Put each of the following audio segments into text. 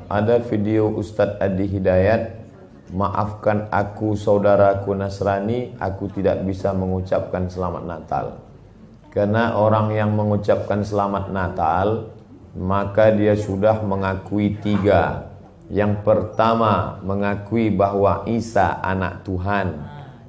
ada video Ustadz Adi Hidayat, maafkan aku saudaraku Nasrani, aku tidak bisa mengucapkan selamat Natal. Karena orang yang mengucapkan selamat Natal, maka dia sudah mengakui tiga. Yang pertama, mengakui bahwa Isa anak Tuhan.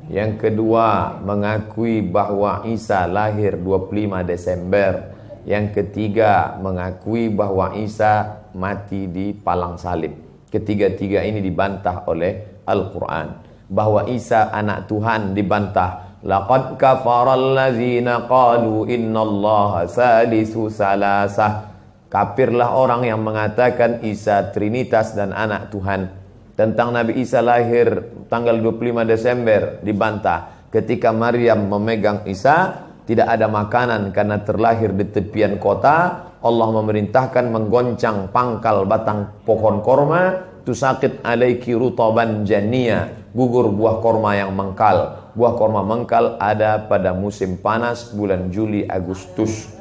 Yang kedua, mengakui bahwa Isa lahir 25 Desember. Yang ketiga, mengakui bahwa Isa mati di palang salib. Ketiga-tiga ini dibantah oleh Al-Quran. Bahwa Isa anak Tuhan dibantah. Laqad kafaral ladzina qalu innallaha salisu salasah. Kafirlah orang yang mengatakan Isa Trinitas dan anak Tuhan. Tentang Nabi Isa lahir tanggal 25 Desember dibantah. Ketika Maryam memegang Isa, tidak ada makanan karena terlahir di tepian kota. Allah memerintahkan menggoncang pangkal batang pohon korma. Tusakit alaiki rutaban jania, gugur buah korma yang mengkal. Buah korma mengkal ada pada musim panas bulan Juli Agustus.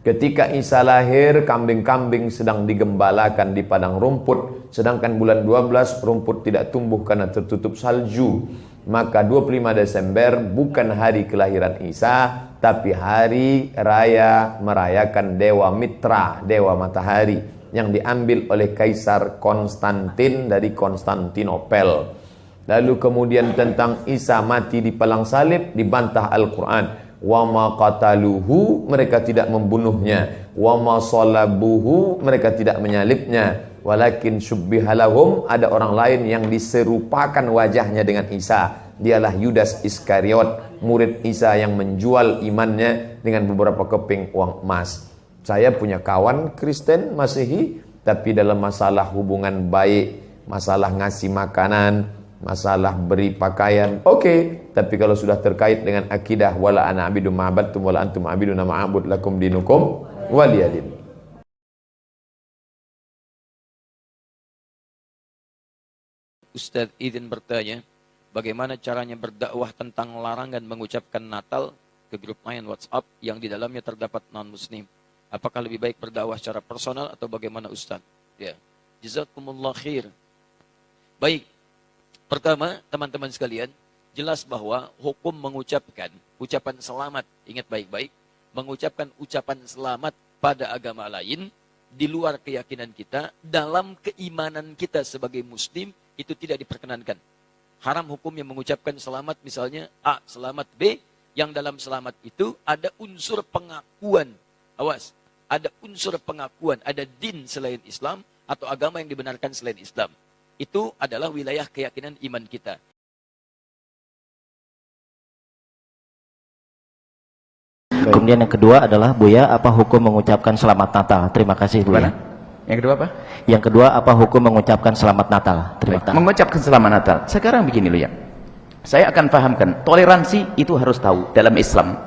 Ketika Isa lahir, kambing-kambing sedang digembalakan di padang rumput. Sedangkan bulan 12 rumput tidak tumbuh karena tertutup salju. Maka 25 Desember bukan hari kelahiran Isa, tapi hari raya merayakan Dewa Mitra, Dewa Matahari, yang diambil oleh Kaisar Konstantin dari Konstantinopel. Lalu kemudian tentang Isa mati di palang salib dibantah Al-Quran. Wa ma qataluhu, mereka tidak membunuhnya. Wa ma salabuhu, mereka tidak menyalibnya. Walakin syubbihalahum, ada orang lain yang diserupakan wajahnya dengan Isa. Dialah Yudas Iskariot, murid Isa yang menjual imannya dengan beberapa keping uang emas. Saya punya kawan Kristen Masehi, tapi dalam masalah hubungan baik, masalah ngasih makanan, masalah beri pakaian, oke. Tapi kalau sudah terkait dengan akidah, wala ana abidu ma'abadtum wala antum abiduna ma'abud lakum dinukum waliyadin. Ustadz izin bertanya, bagaimana caranya berdakwah tentang larangan mengucapkan Natal ke grup main WhatsApp yang di dalamnya terdapat non-muslim? Apakah lebih baik berdakwah secara personal atau bagaimana Ustadz? Ya, jazakumullah khair. Baik. Pertama, teman-teman sekalian, jelas bahwa hukum mengucapkan ucapan selamat, ingat baik-baik, mengucapkan ucapan selamat pada agama lain, di luar keyakinan kita, dalam keimanan kita sebagai muslim, itu tidak diperkenankan. Haram hukum yang mengucapkan selamat, misalnya A, selamat B, yang dalam selamat itu ada unsur pengakuan. Awas, ada unsur pengakuan, ada din selain Islam, atau agama yang dibenarkan selain Islam. Itu adalah wilayah keyakinan iman kita. Kemudian yang kedua adalah, Buya, apa hukum mengucapkan selamat Natal? Terima kasih, Buya. Yang kedua apa? Yang kedua, apa hukum mengucapkan selamat Natal? Terima kasih. Mengucapkan selamat Natal. Sekarang begini loh ya. Saya akan pahamkan, toleransi itu harus tahu dalam Islam.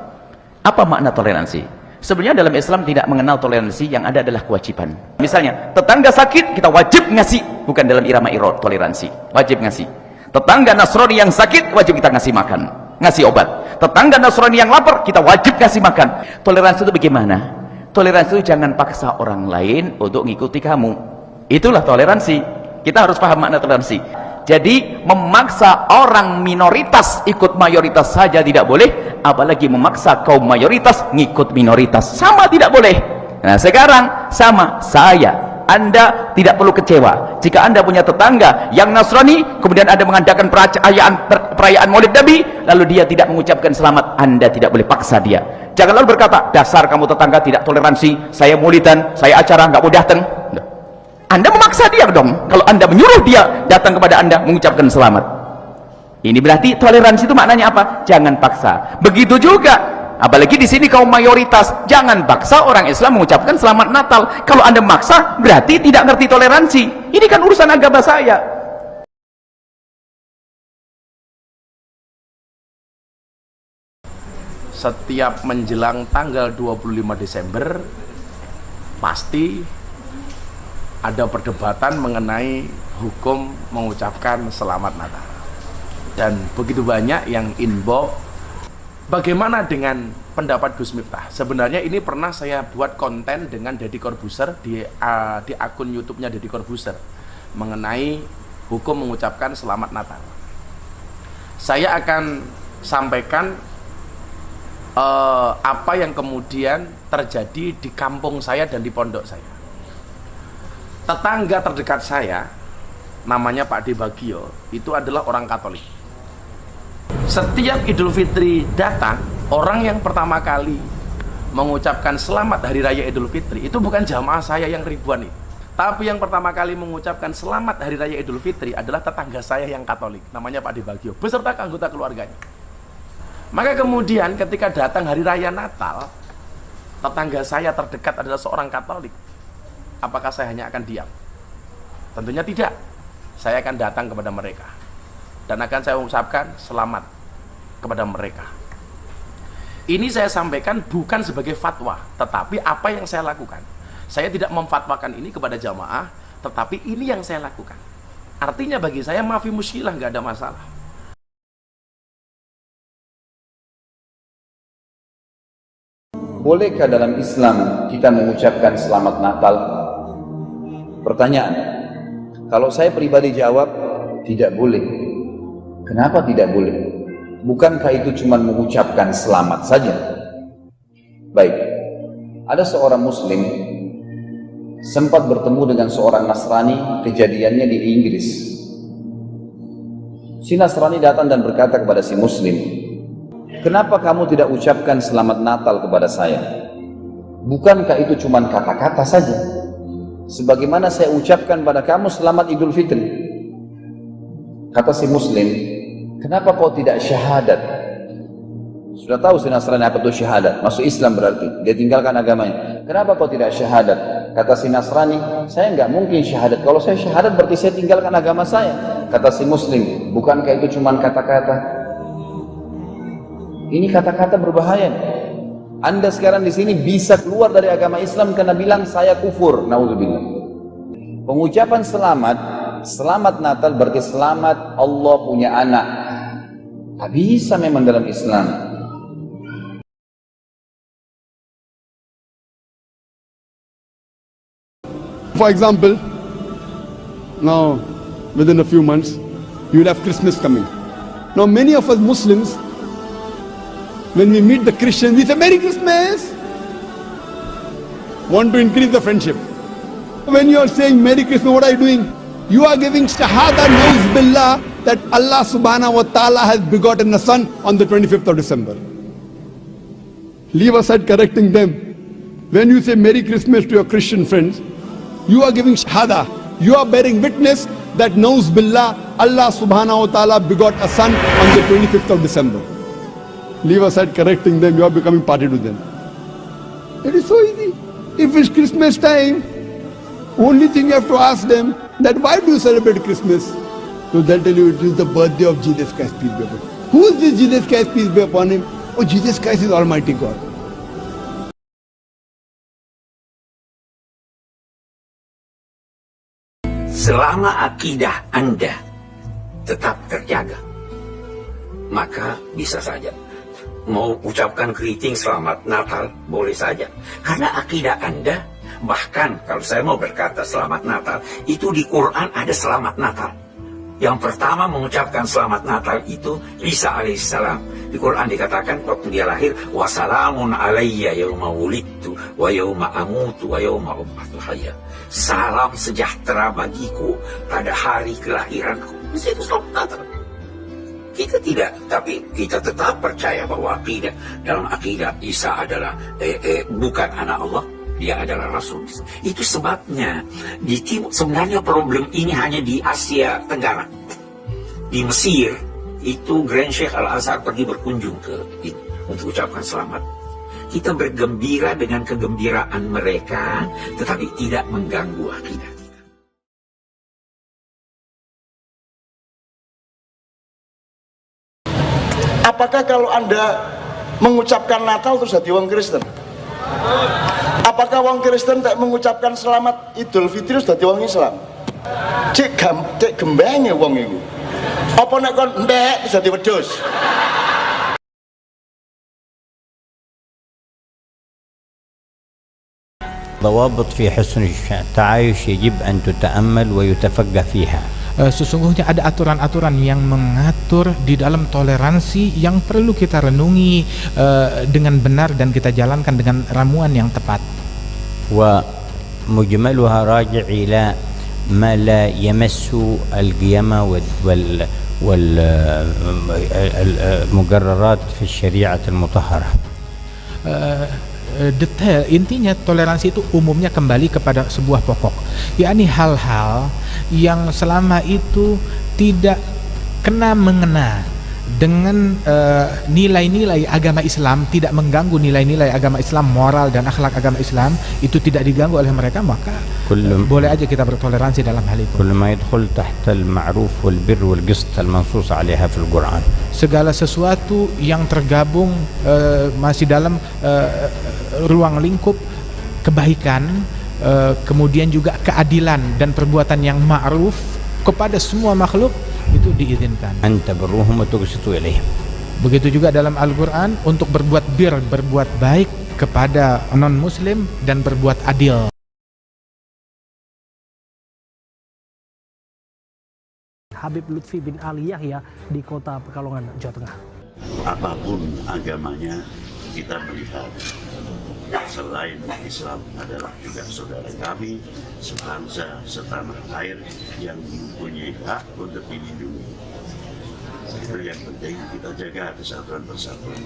Apa makna toleransi? Sebenarnya dalam Islam tidak mengenal toleransi, yang ada adalah kewajiban. Misalnya, tetangga sakit, kita wajib ngasih. Bukan dalam irama irot, toleransi. Wajib ngasih. Tetangga Nasrani yang sakit, wajib kita ngasih makan. Ngasih obat. Tetangga Nasrani yang lapar, kita wajib ngasih makan. Toleransi itu bagaimana? Toleransi itu jangan paksa orang lain untuk ngikuti kamu. Itulah toleransi. Kita harus paham makna toleransi. Jadi memaksa orang minoritas ikut mayoritas saja tidak boleh, apalagi memaksa kaum mayoritas ngikut minoritas, sama tidak boleh. Nah sekarang sama, Anda tidak perlu kecewa jika Anda punya tetangga yang Nasrani, kemudian Anda mengadakan perayaan Maulid Nabi, lalu dia tidak mengucapkan selamat. Anda tidak boleh paksa dia. Jangan lalu berkata, dasar kamu tetangga tidak toleransi, saya maulidan, saya acara nggak mau datang. Anda memaksa dia dong. Kalau Anda menyuruh dia datang kepada Anda mengucapkan selamat. Ini berarti toleransi itu maknanya apa? Jangan paksa. Begitu juga, apalagi di sini kaum mayoritas, jangan paksa orang Islam mengucapkan selamat Natal. Kalau Anda memaksa, berarti tidak ngerti toleransi. Ini kan urusan agama saya. Setiap menjelang tanggal 25 Desember pasti ada perdebatan mengenai hukum mengucapkan selamat Natal, dan begitu banyak yang inbox. Bagaimana dengan pendapat Gus Miftah? Sebenarnya ini pernah saya buat konten dengan Deddy Corbuzier di akun YouTube-nya Deddy Corbuzier. mengenai hukum mengucapkan selamat Natal. Saya akan sampaikan apa yang kemudian terjadi di kampung saya dan di pondok saya. Tetangga terdekat saya, namanya Pak De Bagio, itu adalah orang Katolik. Setiap Idul Fitri datang, orang yang pertama kali mengucapkan selamat Hari Raya Idul Fitri itu bukan jamaah saya yang ribuan itu, tapi yang pertama kali mengucapkan selamat Hari Raya Idul Fitri adalah tetangga saya yang Katolik, namanya Pak De Bagio, beserta anggota keluarganya. Maka kemudian ketika datang Hari Raya Natal, tetangga saya terdekat adalah seorang Katolik. Apakah saya hanya akan diam? Tentunya tidak. Saya akan datang kepada mereka dan akan saya ucapkan selamat kepada mereka. Ini saya sampaikan bukan sebagai fatwa, tetapi apa yang saya lakukan. Saya tidak memfatwakan ini kepada jamaah, tetapi ini yang saya lakukan. Artinya bagi saya maafi muskilah, nggak ada masalah. Bolehkah dalam Islam kita mengucapkan selamat Natal? Pertanyaan. Kalau saya pribadi jawab, tidak boleh. Kenapa tidak boleh? Bukankah itu cuma mengucapkan selamat saja? Baik. Ada seorang muslim sempat bertemu dengan seorang Nasrani, kejadiannya di Inggris. Si Nasrani datang dan berkata kepada si muslim, "Kenapa kamu tidak ucapkan selamat Natal kepada saya? Bukankah itu cuma kata-kata saja? Sebagaimana saya ucapkan pada kamu selamat Idul Fitri." Kata si muslim, "Kenapa kau tidak syahadat?" Sudah tahu si Nasrani apa itu syahadat, masuk Islam berarti, dia tinggalkan agamanya. "Kenapa kau tidak syahadat?" Kata si Nasrani, "Saya nggak mungkin syahadat. Kalau saya syahadat berarti saya tinggalkan agama saya." Kata si muslim, "Bukankah itu cuma kata-kata?" Ini kata-kata berbahaya. Anda sekarang di sini bisa keluar dari agama Islam karena bilang saya kufur. Naudzubillah. Pengucapan selamat Natal berarti selamat Allah punya anak. Tak bisa memang dalam Islam. For example, now within a few months, you will have Christmas coming. Now many of us Muslims, when we meet the Christians, we say, "Merry Christmas!" Want to increase the friendship. When you are saying Merry Christmas, what are you doing? You are giving shahada nauz billah that Allah subhanahu wa ta'ala has begotten a son on the 25th of December. Leave aside correcting them. When you say Merry Christmas to your Christian friends, you are giving shahada. You are bearing witness that nauz billah, Allah subhanahu wa ta'ala begot a son on the 25th of December. Leave aside correcting them, you are becoming party to them. It is so easy. If it's Christmas time, only thing you have to ask them that why do you celebrate Christmas? So they'll tell you it is the birthday of Jesus Christ, peace be upon him. Who is this Jesus Christ, peace be upon him? Oh, Jesus Christ is Almighty God. Selama akidah Anda tetap terjaga, maka bisa saja mau ucapkan greeting selamat Natal, boleh saja. Karena akidah Anda, bahkan kalau saya mau berkata selamat Natal, itu di Quran ada selamat Natal. Yang pertama mengucapkan selamat Natal itu Isa alaihissalam. Di Quran dikatakan waktu dia lahir, wassalamun alayya yauma wulidtu wa yauma amutu wa yauma ub'atsu hayya. Salam sejahtera bagiku pada hari kelahiranku. Itu selamat Natal. Kita tidak, tapi kita tetap percaya bahwa akidah, dalam akidah Isa adalah bukan anak Allah, dia adalah Rasul. Itu sebabnya di timur, sebenarnya problem ini hanya di Asia Tenggara. Di Mesir itu Grand Sheikh Al-Azhar pergi berkunjung ke ini untuk ucapkan selamat. Kita bergembira dengan kegembiraan mereka, tetapi tidak mengganggu akidah. Apakah kalau Anda mengucapkan Natal terus jadi wong Kristen? Apakah wong Kristen tak mengucapkan selamat Idul Fitri terus jadi wong Islam? Cek gembenge wong itu. Apa nek kon ndek terus jadi wedhus? ضوابط في حسن التعايش يجب أن تتأمل ويتفقه فيها. Sesungguhnya ada aturan-aturan yang mengatur di dalam toleransi yang perlu kita renungi dengan benar dan kita jalankan dengan ramuan yang tepat. ومجملها راجع إلى ما لا يمس القيم والمقررات في الشريعة المطهرة. Detail intinya toleransi itu umumnya kembali kepada sebuah pokok, yakni hal-hal yang selama itu tidak mengena dengan nilai-nilai agama Islam, tidak mengganggu nilai-nilai agama Islam, moral dan akhlak agama Islam, itu tidak diganggu oleh mereka, maka boleh aja kita bertoleransi dalam hal itu. كل ما يدخل تحت المعروف والبر والقسط المنصوص عليها في القرآن. Segala sesuatu yang tergabung masih dalam ruang lingkup kebaikan, kemudian juga keadilan dan perbuatan yang ma'ruf kepada semua makhluk itu diizinkan. Anta berruhum tuqsitu ilaihim. Begitu juga dalam Al-Qur'an untuk berbuat berbuat baik kepada non muslim dan berbuat adil. Habib Lutfi bin Ali Yahya di Kota Pekalongan, Jawa Tengah. Apapun agamanya, kita melihat selain Islam adalah juga saudara kami, sebangsa, setanah air yang mempunyai hak untuk dilindungi. Itu yang penting, kita jaga kesatuan persatuan.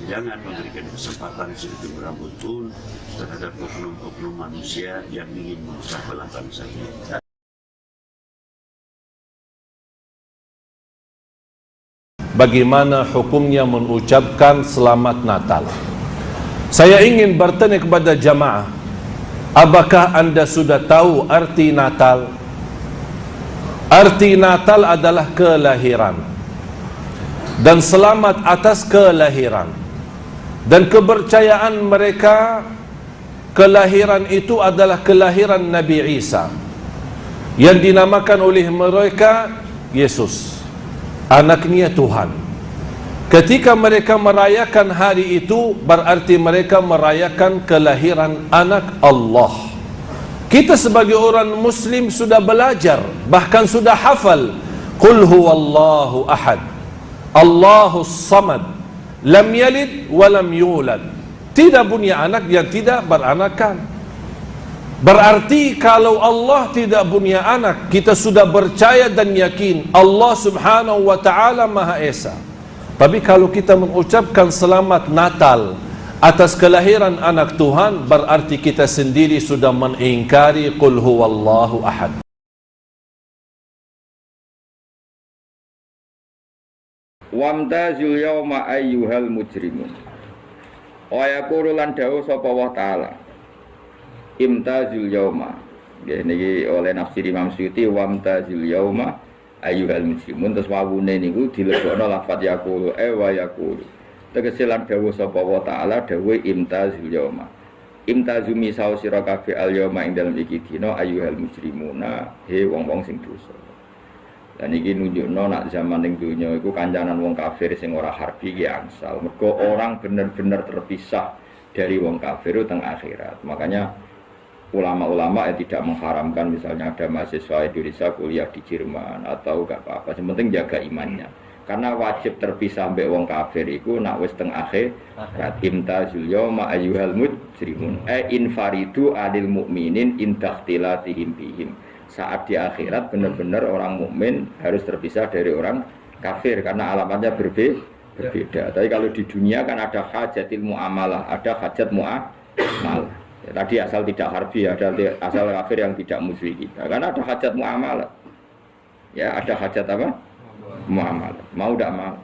Jangan memberikan kesempatan sedikit berambut pun terhadap oknum-oknum manusia yang ingin merusak belah bangsa kita. Bagaimana hukumnya mengucapkan selamat Natal? Saya ingin bertanya kepada jamaah, apakah anda sudah tahu arti Natal? Arti Natal adalah kelahiran, dan selamat atas kelahiran. Dan kepercayaan mereka, kelahiran itu adalah kelahiran Nabi Isa, yang dinamakan oleh mereka Yesus, anaknya Tuhan. Ketika mereka merayakan hari itu, berarti mereka merayakan kelahiran anak Allah. Kita sebagai orang muslim sudah belajar, bahkan sudah hafal, Qul huwallahu ahad, Allahus samad, lam yalid wa lam yulad. Tidak punya anak yang tidak beranakan. Berarti kalau Allah tidak punya anak, kita sudah percaya dan yakin Allah subhanahu wa ta'ala Maha Esa. Tapi kalau kita mengucapkan selamat Natal atas kelahiran anak Tuhan, berarti kita sendiri sudah mengingkari Qul huwallahu ahad. Wamtazul yawma ayyuhal mujrimun. Wa yaqulu lan dawuh sapa Allah taala. Imtazul yawma. Niki oleh nafsir Imam Suyuti, wamtazul yawma ayyuhal mujrimun. Terus wawune niku dilebokno lafaz yaqulu wa yaqulu. Tegese lan dawuh sapa wa taala dawuh imtazul yauma. Imtazu misau sira kabeh al yauma ing dalem iki dina ayyuhal mujrimuna, he wong-wong sing dosa. Lan iki nunjukno nak zaman ning donya iku kancanan wong kafir sing ora harbi ki angsal. Mergo orang bener-bener terpisah dari wong kafir teng akhirat. Makanya ulama-ulama tidak mengharamkan misalnya ada mahasiswa Indonesia kuliah di Jerman atau gak apa-apa, yang penting jaga imannya. Karena wajib terpisah mbek wong kafir iku nak wis teng akhirat. Imtazul yauma ayyuhal mujrimun. Infaridu adil mukminin indakhtilatihim bihim. Saat di akhirat benar-benar orang mukmin harus terpisah dari orang kafir karena alamatnya berbeda. Tapi kalau di dunia kan ada hajatil muamalah, ada hajat muamalah. Ya, tadi asal tidak harbi, ada asal kafir yang tidak musyrik. Nah, karena ada hajat muamalah. Ya, ada hajat apa? Muamalah. Mau tidak mau.